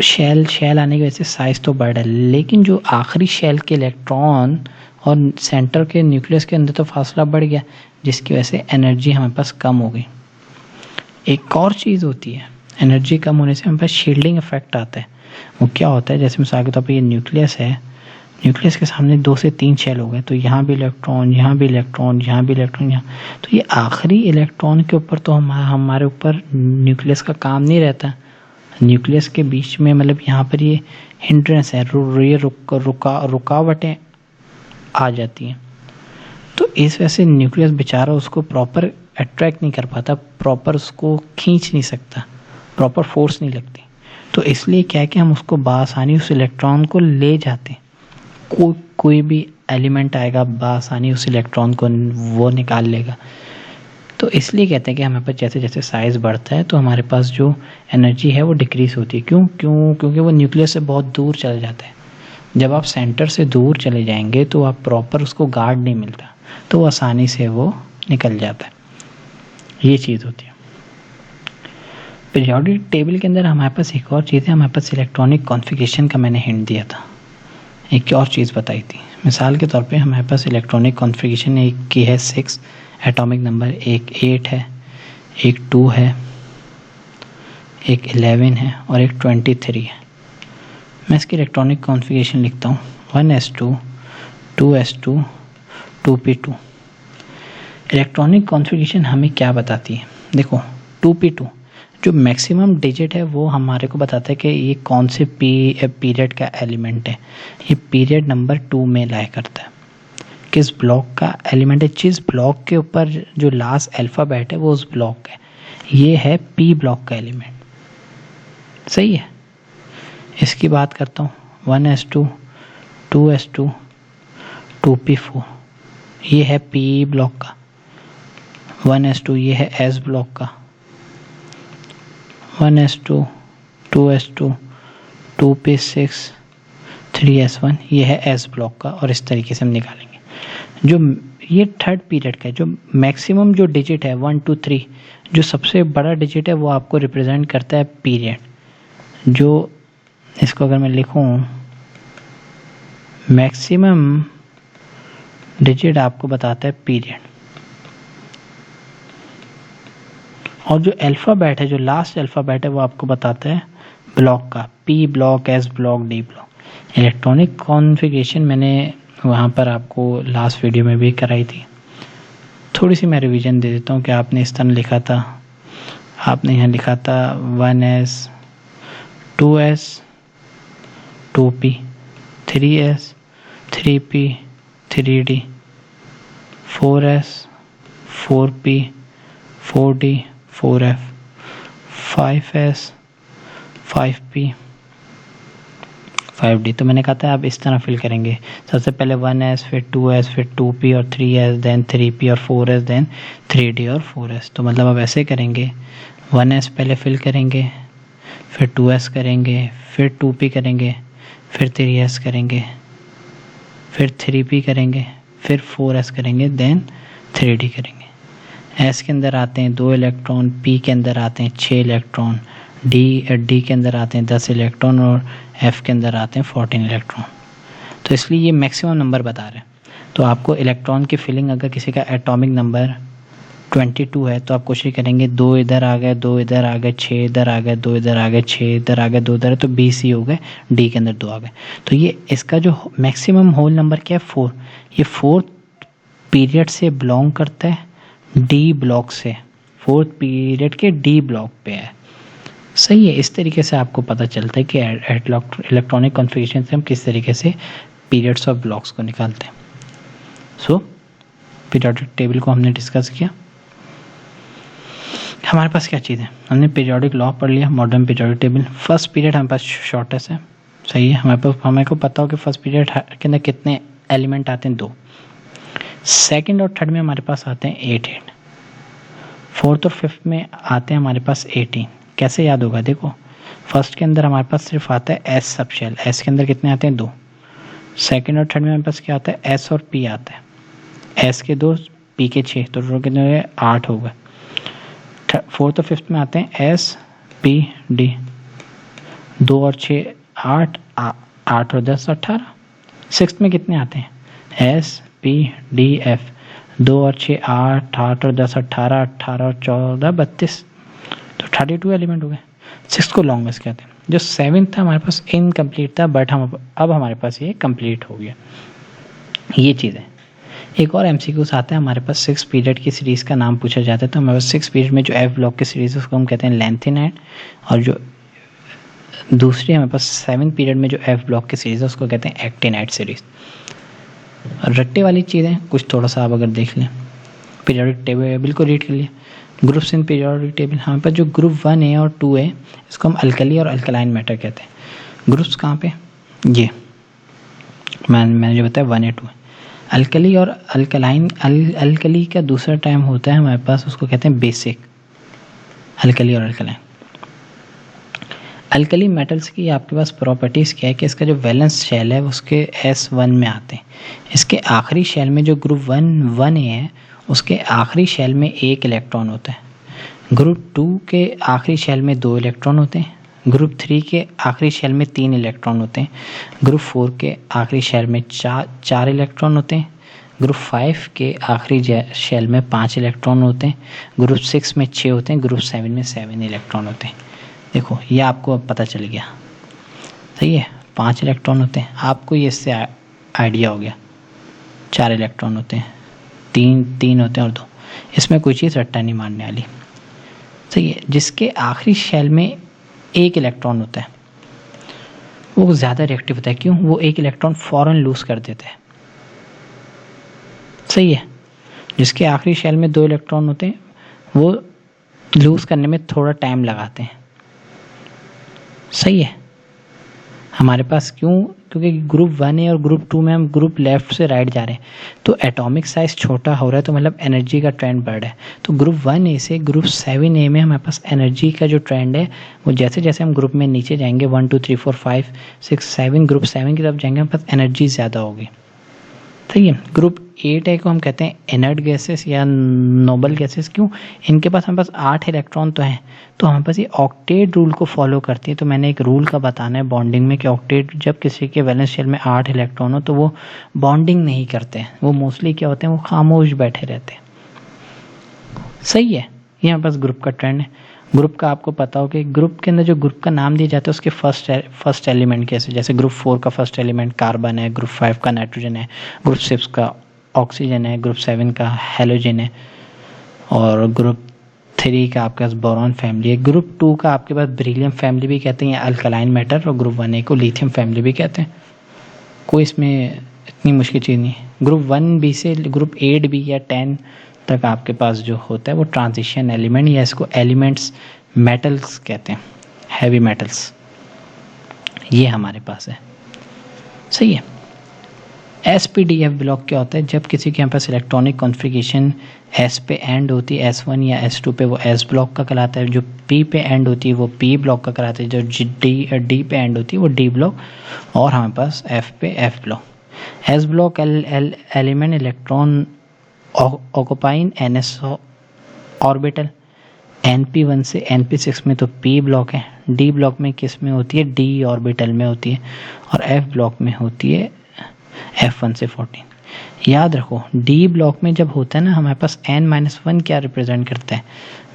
शेल आने की वजह से साइज़ तो बढ़ रहा है, लेकिन जो आखिरी शेल के इलेक्ट्रॉन और सेंटर के न्यूक्लियस के अंदर तो फासला बढ़ गया, जिसकी वजह से एनर्जी हमारे पास कम हो गई। एक और चीज़ होती है, एनर्जी कम होने से हमारे पास शील्डिंग इफेक्ट आता है। वो क्या होता है, जैसे मिसाल के तौर पर ये न्यूक्लियस है, न्यूक्लियस के सामने 2 से 3 शेल हो गए, तो यहाँ भी इलेक्ट्रॉन, यहाँ भी इलेक्ट्रॉन, यहाँ भी इलेक्ट्रॉन, यहाँ, तो ये आखिरी इलेक्ट्रॉन के ऊपर तो हमारे ऊपर न्यूक्लियस का काम नहीं रहता। न्यूक्लियस के बीच में मतलब यहाँ पर ये हिंड्रेंस है, ये रुकावटें आ जाती हैं। तो इस वजह से न्यूक्लियस बेचारा उसको प्रॉपर अट्रैक्ट नहीं कर पाता, प्रॉपर उसको खींच नहीं सकता, प्रॉपर फोर्स नहीं लगती। तो इसलिए क्या है कि हम उसको बआसानी उस इलेक्ट्रॉन को ले जाते हैं। कोई भी एलिमेंट आएगा बआसानी उस इलेक्ट्रॉन को वो निकाल लेगा। तो इसलिए कहते हैं कि हमारे पास जैसे जैसे साइज़ बढ़ता है तो हमारे पास जो एनर्जी है वो डिक्रीज होती है। क्योंकि वो न्यूक्लियस से बहुत दूर चला जाता है। जब आप सेंटर से दूर चले जाएंगे तो आप प्रॉपर उसको गार्ड नहीं मिलता, तो आसानी से वो निकल जाता है। ये चीज़ होती है। पीरियोडिक टेबल के अंदर हमारे पास एक और चीज़ है, हमारे पास इलेक्ट्रॉनिक कॉन्फ़िगरेशन का मैंने हिंट दिया था, एक और चीज़ बताई थी। मिसाल के तौर पे हमारे पास इलेक्ट्रॉनिक कॉन्फ़िगरेशन एक की है 6 एटॉमिक नंबर, एक 8 है, एक 2 है, एक 11 है और एक 23 है। मैं इसकी इलेक्ट्रॉनिक कॉन्फ़िगरेशन लिखता हूँ 1s2 2s2 2p2। Electronic configuration हमें क्या बताती है? देखो 2p2 जो मैक्सिमम डिजिट है वो हमारे को बताता है कि ये कौन से पीरियड का एलिमेंट है। ये पीरियड नंबर 2 में लाया करता है। किस ब्लॉक का एलिमेंट है, जिस ब्लॉक के ऊपर जो लास्ट अल्फ़ाबेट है वो उस ब्लॉक का है। ये है पी ब्लॉक का एलिमेंट। सही है। इसकी बात करता हूँ 1s2 2s2 2p4, ये है पी ब्लॉक का। 1s2 ये है एस ब्लॉक का। 1s2 2s2 2p6 3s1 ये है एस ब्लॉक का। और इस तरीके से हम निकालेंगे। जो ये थर्ड पीरियड का है, जो मैक्सिमम जो डिजिट है 1 2 3, जो सबसे बड़ा डिजिट है वो आपको रिप्रेजेंट करता है पीरियड। जो इसको अगर मैं लिखूं, मैक्सिमम डिजिट आपको बताता है पीरियड। और जो अल्फ़ाबेट है, जो लास्ट अल्फ़ाबेट है वो आपको बताता है ब्लॉक का, P block, S block, D block. Electronic configuration मैंने वहाँ पर आपको लास्ट वीडियो में भी कराई थी। थोड़ी सी मैं रिवीजन दे देता हूँ कि आपने इस तरह लिखा था। आपने यहाँ लिखा था 1s 2s 2p 3s 3p 3d 4s 4p 4d 4f 5s 5p 5d। तो मैंने कहा था आप इस तरह फिल करेंगे। सबसे पहले 1s, फिर 2s, फिर 2p और 3s, देन 3p और 4s, देन 3d और 4s। तो मतलब आप ऐसे करेंगे, 1s पहले फिल करेंगे, फिर 2s करेंगे, फिर 2p करेंगे, फिर 3s करेंगे, फिर 3p करेंगे, फिर 4s करेंगे, देन 3d करेंगे। एस के अंदर आते हैं 2 इलेक्ट्रॉन, पी के अंदर आते हैं 6 इलेक्ट्रॉन, डी के अंदर आते हैं 10 इलेक्ट्रॉन और एफ के अंदर आते हैं 14 इलेक्ट्रॉन। तो इसलिए ये मैक्सिमम नंबर बता रहे हैं। तो आपको इलेक्ट्रॉन की फिलिंग, अगर किसी का एटॉमिक नंबर 22 है तो आप कोशिश करेंगे 2 इधर आ गए, 2 इधर आ गए, 6 इधर आ गए, 2 इधर आ गए, 6 इधर आ गए, 2 इधर, तो 20 ही हो गए। डी के अंदर 2 आ गए। तो ये इसका जो मैक्सिमम होल नंबर क्या है 4। ये 4th पीरियड से बिलोंग करता है, डी ब्लॉक से, 4th पीरियड के डी ब्लॉक पे है। सही है। इस तरीके से आपको पता चलता है कि इलेक्ट्रॉनिक कॉन्फ़िगरेशन से हम किस तरीके से पीरियड्स ऑफ ब्लॉक्स को निकालते हैं। सो पीरियोडिक टेबल को हमने डिस्कस किया। हमारे पास क्या चीज़ है, हमने पीरियोडिक लॉ पढ़ लिया, modern periodic table. First period हमारे पास शॉर्टेस्ट है। सही है। हमें को पता हो कि फर्स्ट पीरियड के अंदर कितने एलिमेंट आते हैं, 2। सेकंड और थर्ड में हमारे पास आते हैं 8 8। फोर्थ और फिफ्थ में आते हैं हमारे पास 18। कैसे याद होगा, देखो फर्स्ट के अंदर हमारे पास सिर्फ आता है एस सब शेल, एस के अंदर कितने आते हैं 2। सेकंड और थर्ड में हमारे पास क्या आता है, एस और पी आता है, एस के 2 पी के 6, तो टोटल कितने हुए 8 हो गए। फोर्थ और फिफ्थ में आते हैं एस पी डी, 2 और 6 8, 8 और 10 18। सिक्स्थ में कितने आते हैं, एस पी डी एफ, 2 और 6 8, 8 और 10 18, 18 और 14 32, तो 32 एलिमेंट हो गए। 6 को लॉन्गेस्ट कहते हैं। जो 7 था हमारे पास इनकम्प्लीट था, बट अब हमारे पास ये कंप्लीट हो गया। ये चीज़ है। एक और MCQs आता है हमारे पास, 6 पीरियड की सीरीज़ का नाम पूछा जाता है। तो हमारे पास 6 पीरियड में जो F ब्लॉक की सीरीज़ है उसको हम कहते हैं लेंथिनाइड, और जो दूसरी हमारे पास 7 पीरियड में जो F ब्लॉक की सीरीज़ है उसको कहते हैं एक्टिनाइड सीरीज़। रट्टे वाली चीज़ें कुछ थोड़ा सा आप अगर देख लें, पीरियोडिक टेबल बिल्कुल रीड कर लिए। ग्रुप्स इन पीरियोडिक टेबल, हमारे पास जो ग्रुप 1A और 2A इसको हम अल्कली और अल्कलाइन मैटर कहते हैं। ग्रुप्स कहाँ पे, ये मैंने जो बताया 1A 2A। अल्कली और अल्कलाइन, अल्कली का दूसरा टाइम होता है हमारे पास, उसको कहते हैं बेसिक। अल्कली और अल्कलाइन, अल्कली मेटल्स की आपके पास प्रॉपर्टीज़ क्या है कि इसका जो वैलेंस शेल है उसके S1 में आते हैं। इसके आखिरी शेल में जो ग्रुप 1A है उसके आखिरी शेल में 1 इलेक्ट्रॉन होता है। ग्रुप 2 के आखिरी शेल में 2 इलेक्ट्रॉन होते हैं। ग्रुप 3 के आखिरी शेल में 3 इलेक्ट्रॉन होते हैं। ग्रुप 4 के आखिरी शेल में 4 इलेक्ट्रॉन होते हैं। ग्रुप 5 के आखिरी शेल में 5 इलेक्ट्रॉन होते हैं। ग्रुप 6 में 6 होते हैं। ग्रुप 7 में 7 इलेक्ट्रॉन होते हैं। देखो ये आपको अब पता चल गया, सही है। 5 इलेक्ट्रॉन होते हैं, आपको ये इससे आइडिया हो गया। 4 इलेक्ट्रॉन होते हैं, 3 होते हैं और 2। इसमें कोई चीज़ रट्टा नहीं मारने वाली, सही है। जिसके आखिरी शेल में 1 इलेक्ट्रॉन होता है वो ज़्यादा रिएक्टिव होता है। क्यों? वो 1 इलेक्ट्रॉन फ़ौरन लूज़ कर देते हैं, सही है। जिसके आखिरी शेल में 2 इलेक्ट्रॉन होते हैं वो लूज़ करने में थोड़ा टाइम लगाते हैं, सही है। हमारे पास क्यों? क्योंकि ग्रुप 1A और ग्रुप 2 में हम ग्रुप लेफ्ट से राइट जा रहे हैं, तो एटॉमिक साइज छोटा हो रहा है, तो मतलब एनर्जी का ट्रेंड बढ़ रहा है। तो ग्रुप 1A से ग्रुप 7A में हमारे पास एनर्जी का जो ट्रेंड है वो जैसे जैसे हम ग्रुप में नीचे जाएंगे 1 2 3 4 5 6 7 ग्रुप 7 की तरफ जाएंगे, हमारे पास एनर्जी ज़्यादा होगी, सही है। ग्रुप 8A को हम कहते हैं इनर्ट गैसेस या नोबल गैसेस। क्यों? इनके पास हमारे पास 8 इलेक्ट्रॉन तो हैं, तो हमारे पास ये ऑक्टेट रूल को फॉलो करती है। तो मैंने एक रूल का बताना है बॉन्डिंग में कि ऑक्टेट, जब किसी के वैलेंस शेल में 8 इलेक्ट्रॉन हो तो वो बॉन्डिंग नहीं करते हैं, वो मोस्टली क्या होते हैं, वो खामोश बैठे रहते हैं, सही है। ये हमारे पास ग्रुप का ट्रेंड है। ग्रुप का आपको पता हो कि ग्रुप के अंदर जो ग्रुप का नाम दिया जाता है उसके फर्स्ट एलिमेंट कैसे, जैसे ग्रुप 4 का फर्स्ट एलिमेंट कार्बन है, ग्रुप 5 का नाइट्रोजन है, ग्रुप 6 का ऑक्सीजन है, ग्रुप 7 का हेलोजन है, और ग्रुप 3 का आपके पास बोरॉन फैमिली है। ग्रुप 2 का आपके पास बेरिलियम फैमिली भी कहते हैं या अल्कलाइन मैटर, और ग्रुप 1A को लिथियम फैमिली भी कहते हैं। कोई इसमें इतनी मुश्किल चीज़ नहीं है। ग्रुप 1B से ग्रुप 8B या 10 तक आपके पास जो होता है वो ट्रांजिशन एलिमेंट, या इसको एलिमेंट्स मेटल्स कहते हैं, हैवी मेटल्स, ये हमारे पास है, सही है। SPDF ब्लॉक क्या होता है? जब किसी के यहाँ पास इलेक्ट्रॉनिक कॉन्फ़िगरेशन S पे एंड होती है, S1 या S2 पे, वो S ब्लॉक का कहलाता है। जो P पे एंड होती है वो P ब्लॉक का कहलाता है। जो D पे एंड होती है वो D ब्लॉक, और हमारे पास F पे F block. S block element electron occupying NS orbital, NP1 से NP6 में तो P ब्लॉक है। D ब्लॉक में किस में होती है? D ऑर्बिटल में होती है, और F ब्लॉक में होती है F1 से 14। याद रखो D ब्लॉक में जब होता है ना, हमारे पास N-1 क्या रिप्रेजेंट करता है?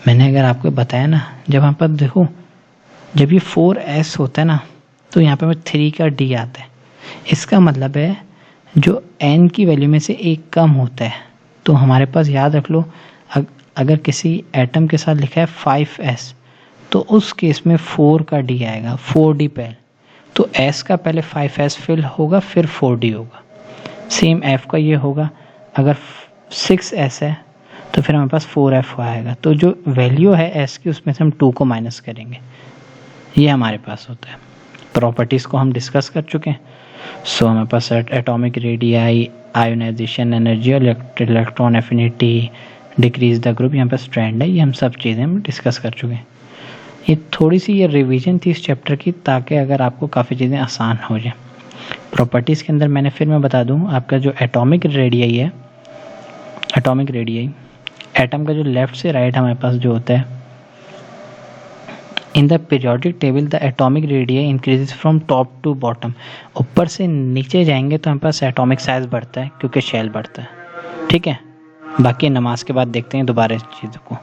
मैंने अगर आपको बताया ना, जब हमारे पास देखो जब ये 4S होता है ना, तो यहाँ पे 3 का D आता है। इसका मतलब है जो N की वैल्यू में से एक कम होता है, तो हमारे पास याद रख लो, अगर किसी एटम के साथ लिखा है 5S तो उस केस में 4 का D आएगा, 4D पहले, तो S का पहले 5S फिल होगा फिर 4D होगा। सेम F का ये होगा, अगर 6S है तो फिर हमारे पास 4F आएगा, तो जो वैल्यू है S की उसमें से हम 2 को माइनस करेंगे, ये हमारे पास होता है। प्रॉपर्टीज़ को हम डिस्कस कर चुके हैं। सो हमारे पास एटॉमिक रेडियाई, आयोनाइजेशन एनर्जी और electron affinity, decrease the group, यहाँ पर स्ट्रैंड है, ये हम सब चीज़ें हम डिस्कस कर चुके हैं। ये थोड़ी सी ये रिवीजन थी इस चैप्टर की, ताकि अगर आपको काफ़ी चीज़ें आसान हो जाए। प्रॉपर्टीज़ के अंदर मैं बता दूँ, आपका जो एटॉमिक रेडियाई है, एटॉमिक रेडियाई एटम का जो लेफ्ट से राइट हमारे पास जो होता है, in the periodic table the atomic radii increases from top to bottom. ऊपर से नीचे जाएंगे तो हमारे पास एटॉमिक साइज बढ़ता है क्योंकि शेल बढ़ता है, ठीक है। बाकी नमाज के बाद देखते हैं दोबारा इस चीज़ों को।